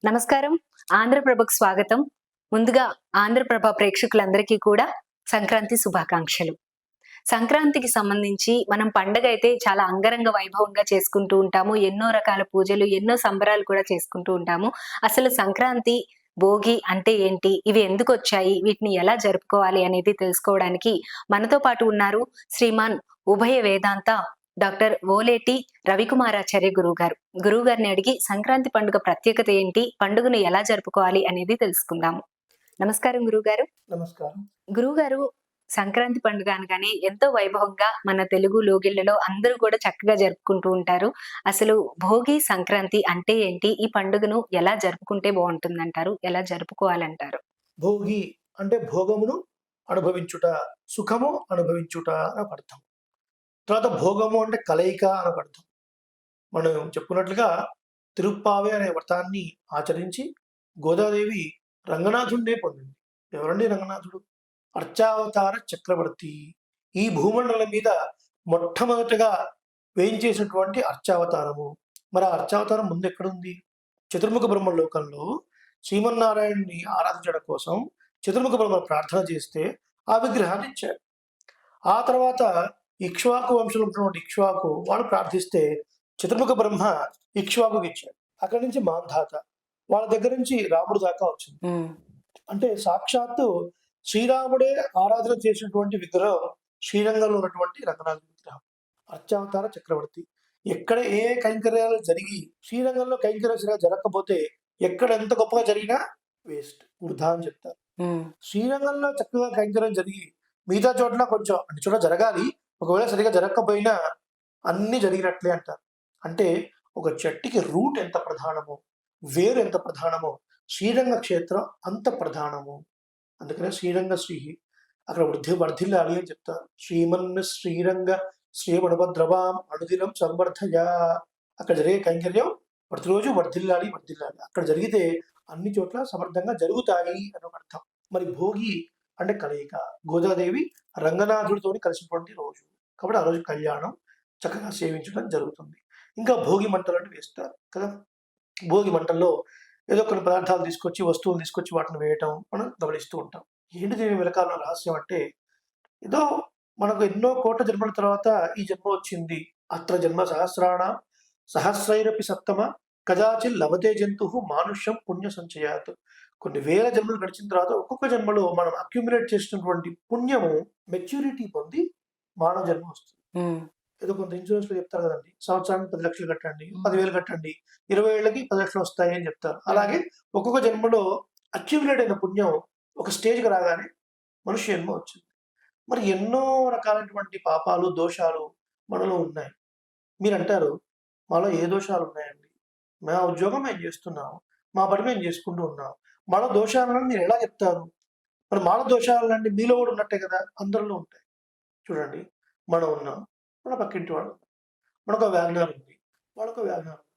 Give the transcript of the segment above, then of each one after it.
నమస్కారం. ఆంధ్రప్రభకు స్వాగతం. ముందుగా ఆంధ్రప్రభ ప్రేక్షకులందరికీ కూడా సంక్రాంతి శుభాకాంక్షలు. సంక్రాంతికి సంబంధించి మనం పండగైతే చాలా అంగరంగ వైభవంగా చేసుకుంటూ ఉంటాము. ఎన్నో రకాల పూజలు, ఎన్నో సంబరాలు కూడా చేసుకుంటూ ఉంటాము. అసలు సంక్రాంతి, భోగి అంటే ఏంటి? ఇవి ఎందుకొచ్చాయి? వీటిని ఎలా జరుపుకోవాలి అనేది తెలుసుకోవడానికి మనతో పాటు ఉన్నారు శ్రీమాన్ ఉభయ వేదాంత డాక్టర్ ఓలేటి రవికుమారాచార్య గురువుగారు. గురువుగారిని అడిగి సంక్రాంతి పండుగ ప్రత్యేకత ఏంటి? పండుగను ఎలా జరుపుకోవాలి అనేది తెలుసుకుందాము. నమస్కారం గురువుగారు. నమస్కారం. గురువుగారు, సంక్రాంతి పండుగ అనగానే ఎంతో వైభవంగా మన తెలుగు లోగిళ్లలో అందరూ కూడా చక్కగా జరుపుకుంటూ ఉంటారు. అసలు భోగి, సంక్రాంతి అంటే ఏంటి? ఈ పండుగను ఎలా జరుపుకుంటే బావుంటుందంటారు? ఎలా జరుపుకోవాలంటారు? భోగి అంటే భోగమును అనుభవించుట, సుఖము అనుభవించుట అని ఒక అర్థం. తర్వాత భోగము అంటే కలయిక అని ఒక అర్థం. మనం చెప్పుకున్నట్లుగా తిరుప్పావే అనే వ్రతాన్ని ఆచరించి గోదాదేవి రంగనాథుడినే పొందింది. ఎవరండి రంగనాథుడు? అర్చావతార చక్రవర్తి. ఈ భూమండలం మీద మొట్టమొదటగా వేయించేసినటువంటి అర్చావతారము. మరి ఆ అర్చావతారం ముందు ఎక్కడుంది? చతుర్ముఖ బ్రహ్మలోకంలో శ్రీమన్నారాయణుని ఆరాధించడం కోసం చతుర్ముఖ బ్రహ్మ ప్రార్థన చేస్తే ఆ విగ్రహాన్ని ఇచ్చారు. ఆ తర్వాత ఇక్ష్వాకు వంశంలో ఉన్నటువంటి ఇక్ష్వాకు వాళ్ళు ప్రార్థిస్తే చతుర్ముఖ బ్రహ్మ ఇక్ష్వాకుకి ఇచ్చాడు. అక్కడి నుంచి మాంధాత వాళ్ళ దగ్గర నుంచి రాముడు దాకా వచ్చింది. అంటే సాక్షాత్తు శ్రీరాముడే ఆరాధన చేసినటువంటి విగ్రహం శ్రీరంగంలో ఉన్నటువంటి రంగనాథ విగ్రహం. అర్చావతార చక్రవర్తి. ఎక్కడ ఏ కైంకర్యాలు జరిగి శ్రీరంగంలో కైంకర్యాలు జరగకపోతే ఎక్కడ ఎంత గొప్పగా జరిగినా వేస్ట్, వృధా అని చెప్తారు. శ్రీరంగంలో చక్కగా కైంకర్యం జరిగి మిగతా చోట్ల కొంచెం అన్ని చోట్ల జరగాలి, ఒకవేళ సరిగా జరగకపోయినా అన్ని జరిగినట్లే అంటారు. అంటే ఒక చెట్టుకి రూట్ ఎంత ప్రధానమో, వేరు ఎంత ప్రధానమో శ్రీరంగ క్షేత్రం అంత ప్రధానము. అందుకనే శ్రీరంగ శ్రీ అక్కడ వర్ధిల్లాలి అని చెప్తారు. శ్రీరంగ శ్రీమణభద్రవాం అనుదినం సంవర్ధయ. అక్కడ జరిగే కైంకర్యం ప్రతిరోజు వర్ధిల్లాలి. అక్కడ జరిగితే అన్ని చోట్ల సమర్థంగా జరుగుతాయి అని ఒక అర్థం. మరి భోగి అంటే కలయిక. గోదాదేవి రంగనాథుడితో కలిసినటువంటి రోజు కాబట్టి ఆ రోజు కళ్యాణం చక్కగా సేవించడం జరుగుతుంది. ఇంకా భోగి మంటలు అంటే వేస్తారు కదా. భోగి మంటల్లో ఏదో కొన్ని పదార్థాలు తీసుకొచ్చి, వస్తువులు తీసుకొచ్చి వాటిని వేయటం మనం గమనిస్తూ ఉంటాం. ఏంటి దీని వెనకాల రహస్యం అంటే, ఏదో మనకు ఎన్నో కోట్ల జన్మల తర్వాత ఈ జన్మ వచ్చింది. అత్ర జన్మ సహస్రైరపి సప్తమ కదాచిల్ లభతే జంతు మానుష్యం పుణ్య సంచయాత్. కొన్ని వేల జన్మలు గడిచిన తర్వాత ఒక్కొక్క జన్మలో మనం అక్యుములేట్ చేసినటువంటి పుణ్యము మెచ్యూరిటీ పొంది మానవ జన్మ వస్తుంది. ఏదో కొంత ఇన్సూరెన్స్ లో చెప్తారు కదండి, సంవత్సరానికి 10 లక్షలు కట్టండి, 10,000 కట్టండి, 20 ఏళ్ళకి 10 లక్షలు వస్తాయి అని చెప్తారు. అలాగే ఒక్కొక్క జన్మలో అక్యుములేట్ అయిన పుణ్యం ఒక స్టేజ్కి రాగానే మనుష్య జన్మ వచ్చింది. మరి ఎన్నో రకాలైనటువంటి పాపాలు, దోషాలు మనలో ఉన్నాయి. మీరు అంటారు, మాలో ఏ దోషాలు ఉన్నాయండి? మా ఉద్యోగం మేము చేస్తున్నాం, మా పని మేము చేసుకుంటూ ఉన్నాం, మాలో దోషాలను మీరు ఎలా చెప్తారు? మరి మాలో దోషాలంటే మీలో కూడా ఉన్నట్టే కదా, అందరిలో ఉంటాయి. చూడండి, మనం ఉన్నాం, మన పక్కింటి వాడు, మనకు వ్యాజ్ఞానం ఉంది, వాళ్ళకు వ్యాజ్ఞానం ఉంది.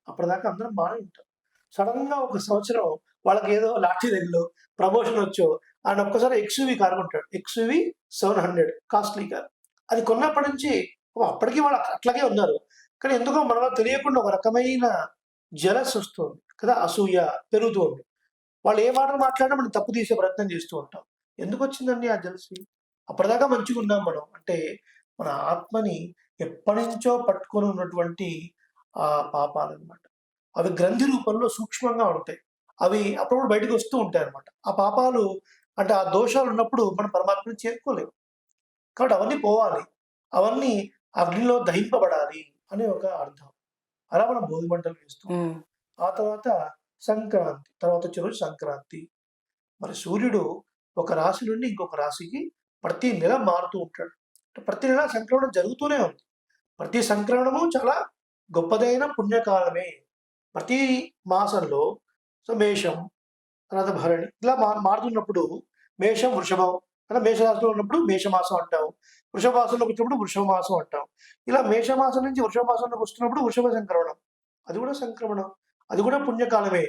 అప్పటిదాకా అందరం బాగానే ఉంటాం. సడన్ గా ఒక సంవత్సరం వాళ్ళకి ఏదో లాఠీ దగ్గరలో ప్రమోషన్ వచ్చో ఆయన ఒక్కసారి ఎక్స్యూవీ కారు కొంటాడు. XUV 700 costly car. అది కొన్నప్పటి నుంచి అప్పటికీ వాళ్ళు అట్లాగే ఉన్నారు. కానీ ఎందుకో మనలో తెలియకుండా ఒక రకమైన జలస్ వస్తుంది కదా, అసూయ పెరుగుతుంది. వాళ్ళు ఏ మాటలు మాట్లాడినా మనం తప్పు తీసే ప్రయత్నం చేస్తూ ఉంటాం. ఎందుకు వచ్చిందండి ఆ జలసి? అప్పటిదాకా మంచిగా ఉన్నాం మనం. అంటే మన ఆత్మని ఎప్పటి నుంచో పట్టుకొని ఉన్నటువంటి ఆ పాపాలు అనమాట. అవి గ్రంథి రూపంలో సూక్ష్మంగా ఉంటాయి. అవి అప్పుడప్పుడు బయటకు వస్తూ ఉంటాయి అనమాట. ఆ పాపాలు అంటే ఆ దోషాలు ఉన్నప్పుడు మనం పరమాత్మని చేరుకోలేము. కాబట్టి అవన్నీ పోవాలి, అవన్నీ అగ్నిలో దహింపబడాలి అనే ఒక అర్థం. అలా మనం భోగి మంటలు వేస్తూ ఆ తర్వాత సంక్రాంతి తర్వాత వచ్చే రోజు సంక్రాంతి. మరి సూర్యుడు ఒక రాశి నుండి ఇంకొక రాశికి ప్రతి నెల మారుతూ ఉంటాడు. ప్రతి నెల సంక్రమణం జరుగుతూనే ఉంది. ప్రతి సంక్రమణము చాలా గొప్పదైన పుణ్యకాలమే. ప్రతి మాసంలో మేషం తర్వాత భరణి ఇలా మారుతున్నప్పుడు మేషం వృషభం అలా మేషరాశిలో ఉన్నప్పుడు మేషమాసం అంటాం, వృషభ మాసంలోకి వచ్చినప్పుడు వృషభ మాసం అంటాం. ఇలా మేషమాసం నుంచి వృషభ మాసంలోకి వస్తున్నప్పుడు వృషభ సంక్రమణం, అది కూడా సంక్రమణం, అది కూడా పుణ్యకాలమే.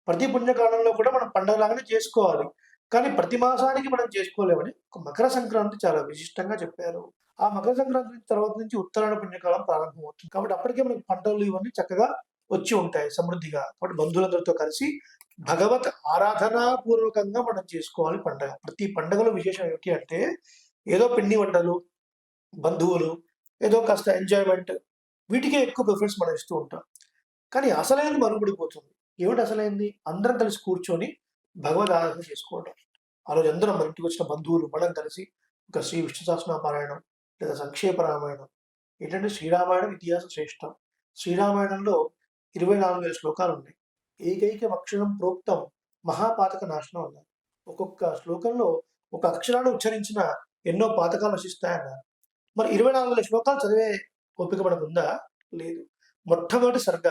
ప్రతి పుణ్యకాలంలో కూడా మనం పండగలాగానే చేసుకోవాలి. కానీ ప్రతి మాసానికి మనం చేసుకోలేమని ఒక మకర సంక్రాంతి చాలా విశిష్టంగా చెప్పారు. ఆ మకర సంక్రాంతి తర్వాత నుంచి ఉత్తరాయణ పుణ్యకాలం ప్రారంభమవుతుంది. కాబట్టి అప్పటికే మనకి పంటలు ఇవన్నీ చక్కగా వచ్చి ఉంటాయి సమృద్ధిగా. కాబట్టి బంధువులందరితో కలిసి భగవత్ ఆరాధనా పూర్వకంగా మనం చేసుకోవాలి పండగ. ప్రతి పండగలో విశేషం ఏమిటి అంటే ఏదో పిండి వంటలు, బంధువులు, ఏదో కాస్త ఎంజాయ్‌మెంట్ వీటికే ఎక్కువ ప్రిఫరెన్స్ మనం ఇస్తూ ఉంటాం. కానీ అసలైనది మరుగుపడిపోతుంది. ఏమిటి అసలైంది? అందరం కలిసి కూర్చొని భగవద్ ఆరాధన చేసుకోవడం. ఆ రోజు అందరం మన ఇంటికి వచ్చిన బంధువులు మనం కలిసి ఒక శ్రీ విష్ణు సహస్రనామ పారాయణం లేదా సంక్షేప రామాయణం. ఏంటంటే శ్రీరామాయణం ఇతిహాస శ్రేష్టం. శ్రీరామాయణంలో 24,000 శ్లోకాలు ఉన్నాయి. ఏకైక అక్షరం ప్రోక్తం మహాపాతక నాశనం అన్నారు. ఒక్కొక్క శ్లోకంలో ఒక అక్షరాన్ని ఉచ్చరించిన ఎన్నో పాతకాలు నశిస్తాయన్నారు. మరి 24,000 శ్లోకాలు చదివే ఓపిక మనకుందా? లేదు. మొట్టమొదటి సర్గ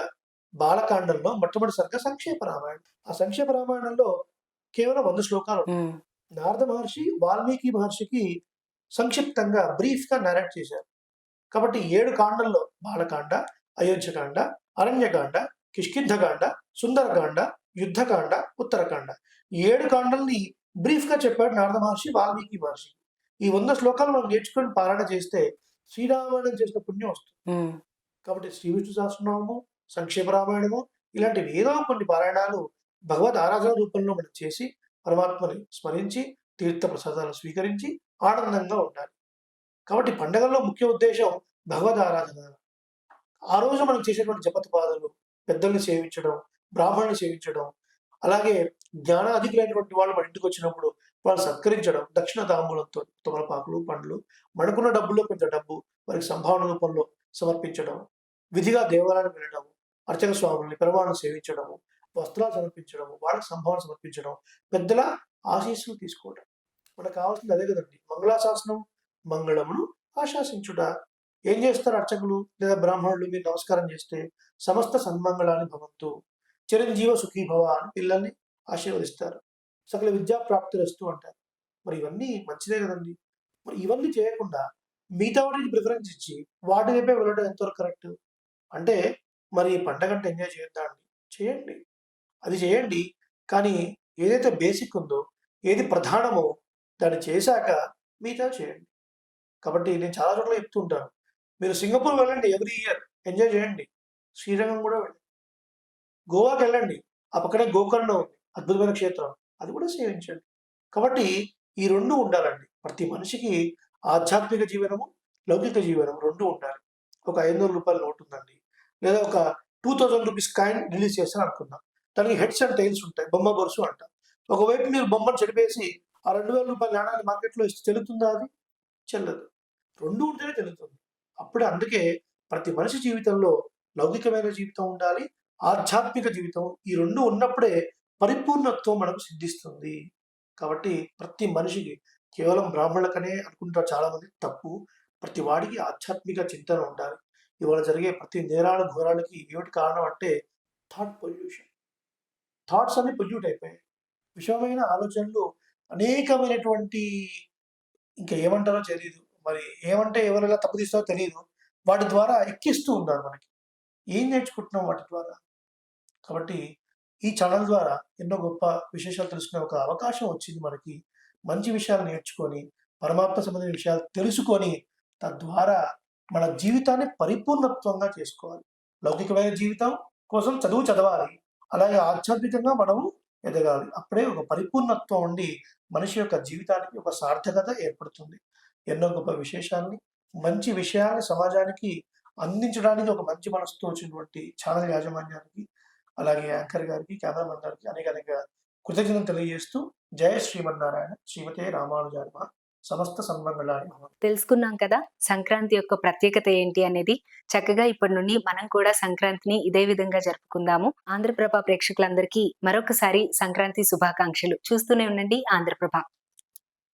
బాలకాండంలో మొట్టమొదటి సర్గ సంక్షేప రామాయణం. ఆ సంక్షేప రామాయణంలో కేవలం 100 శ్లోకాలు ఉన్నాయి. నారద మహర్షి వాల్మీకి మహర్షికి సంక్షిప్తంగా బ్రీఫ్‌గా నరేట్ చేశారు. కాబట్టి 7 కాండల్లో బాలకాండ, అయోధ్యకాండ, అరణ్యకాండ, కిష్కింధకాండ, సుందరకాండ, యుద్ధకాండ, ఉత్తరకాండ. ఈ 7 కాండల్ని బ్రీఫ్‌గా చెప్పాడు నారద మహర్షి వాల్మీకి మహర్షి. ఈ 100 శ్లోకాలు మనం నేర్చుకొని పారాయణ చేస్తే శ్రీరామాయణం చేసిన పుణ్యం వస్తుంది. కాబట్టి శ్రీ విష్ణు సహస్రనామము, సంక్షేప రామాయణము ఇలాంటివి ఏదో కొన్ని పారాయణాలు భగవద్ ఆరాధన రూపంలో మనం చేసి పరమాత్మని స్మరించి తీర్థ ప్రసాదాలు స్వీకరించి ఆనందంగా ఉండాలి. కాబట్టి పండగల్లో ముఖ్య ఉద్దేశం భగవద్ ఆరాధన. ఆ రోజు మనం చేసేటువంటి జపతపాదులు, పెద్దల్ని సేవించడం, బ్రాహ్మణుని సేవించడం, అలాగే జ్ఞాన అధికులైనటువంటి వాళ్ళు మన ఇంటికి వచ్చినప్పుడు వాళ్ళు సత్కరించడం, దక్షిణ తాంబూలంతో తమలపాకులు, పండ్లు, మనకున్న డబ్బుల్లో కొంత డబ్బు వారికి సంభావన రూపంలో సమర్పించడం, విధిగా దేవాలయానికి వెళ్ళడం, అర్చక స్వాముల్ని పెరవాళ్ళని సేవించడము, వస్త్రాలు సమర్పించడము, వాళ్ళకి సంభావన సమర్పించడం, పెద్దల ఆశీస్సులు తీసుకోవడం. మనకు కావాల్సింది అదే కదండి. మంగళాశాసనం మంగళమును ఆశాసించుట. ఏం చేస్తారు అర్చకులు లేదా బ్రాహ్మణులు? మీరు నమస్కారం చేస్తే సమస్త సన్మంగళాన్ని భవంతు, చిరంజీవ సుఖీభవ అని పిల్లల్ని ఆశీర్వదిస్తారు. సకల విద్యా ప్రాప్తిరస్తు అంటారు. మరి ఇవన్నీ మంచిదే కదండి. మరి ఇవన్నీ చేయకుండా మిగతా వాటికి ప్రిఫరెన్స్ ఇచ్చి వాటి వైపే వెళ్ళడం ఎంతవరకు కరెక్ట్? అంటే మరి పండగ అంటే ఎంజాయ్ చేయొద్దా అండి? చేయండి, అది చేయండి. కానీ ఏదైతే బేసిక్ ఉందో, ఏది ప్రధానమో దాన్ని చేశాక మిగతా చేయండి. కాబట్టి నేను చాలా చోట్ల చెప్తూ ఉంటాను. మీరు సింగపూర్ వెళ్ళండి, ఎవ్రీ ఇయర్ ఎంజాయ్ చేయండి. శ్రీరంగం కూడా వెళ్ళండి. గోవాకి వెళ్ళండి, ఆ పక్కనే గోకర్ణ ఉంది, అద్భుతమైన క్షేత్రం, అది కూడా సేవించండి. కాబట్టి ఈ 2 ఉండాలండి. ప్రతి మనిషికి ఆధ్యాత్మిక జీవనము, లౌకిక జీవనం 2 ఉండాలి. ఒక 500 రూపాయల నోట్ ఉందండి, లేదా ఒక 2000 రూపీస్ కాయిన్ రిలీజ్ చేస్తాను అనుకుందాం. దానికి హెడ్స్ అండ్ టైల్స్ ఉంటాయి, బొమ్మ బొరుసు అంటాం. ఒకవైపు మీరు బొమ్మను చెడిపేసి ఆ 2000 రూపాయల నాణాన్ని మార్కెట్లో ఇస్తే చెల్లుతుందా? అది చెల్లదు. 2 ఉంటేనే చెల్లుతుంది. అప్పుడే అందుకే ప్రతి మనిషి జీవితంలో లౌకికమైన జీవితం ఉండాలి, ఆధ్యాత్మిక జీవితం. ఈ 2 ఉన్నప్పుడే పరిపూర్ణత్వం మనకు సిద్ధిస్తుంది. కాబట్టి ప్రతి మనిషికి, కేవలం బ్రాహ్మణులకనే అనుకుంటారు చాలామంది, తప్పు. ప్రతి వాడికి ఆధ్యాత్మిక చింతన ఉండాలి. ఇవాళ జరిగే ప్రతి నేరాలు ఘోరాలకి ఏమిటి కారణం అంటే థాట్ పొల్యూషన్. థాట్స్ అన్ని పొల్యూట్ అయిపోయాయి. విషమైన ఆలోచనలు అనేకమైనటువంటి, ఇంకా ఏమంటారో తెలీదు. మరి ఏమంటే ఎవరెలా తప్పు తీస్తారో తెలీదు. వాటి ద్వారా ఎక్కిస్తూ ఉన్నారు మనకి. ఏం నేర్చుకుంటున్నాం వాటి ద్వారా? కాబట్టి ఈ ఛానల్ ద్వారా ఎన్నో గొప్ప విశేషాలు తెలుసుకునే ఒక అవకాశం వచ్చింది మనకి. మంచి విషయాలు నేర్చుకొని, పరమాత్మ సంబంధించిన విషయాలు తెలుసుకొని, తద్వారా మన జీవితాన్ని పరిపూర్ణత్వంగా చేసుకోవాలి. లౌకికమైన జీవితం కోసం చదువు చదవాలి, అలాగే ఆధ్యాత్మికంగా మనము ఎదగాలి. అప్పుడే ఒక పరిపూర్ణత్వం ఉండి మనిషి యొక్క జీవితానికి ఒక సార్థకత ఏర్పడుతుంది. ఎన్నో గొప్ప విశేషాల్ని, మంచి విషయాల్ని సమాజానికి అందించడానికి ఒక మంచి మనసుతో వచ్చినటువంటి ఛానల్ యాజమాన్యానికి, అలాగే యాంకర్ గారికి, కెమెరామెన్ గారికి అనేక కృతజ్ఞతలు తెలియజేస్తూ జయ శ్రీమన్నారాయణ, శ్రీమతే రామానుజాయ నమః, సమస్త సన్మంగళాని భవంతు. తెలుసుకున్నాం కదా సంక్రాంతి యొక్క ప్రత్యేకత ఏంటి అనేది. చక్కగా ఇప్పటి నుండి మనం కూడా సంక్రాంతిని ఇదే విధంగా జరుపుకుందాము. ఆంధ్రప్రభ ప్రేక్షకులందరికీ మరొకసారి సంక్రాంతి శుభాకాంక్షలు. చూస్తూనే ఉండండి ఆంధ్రప్రభ.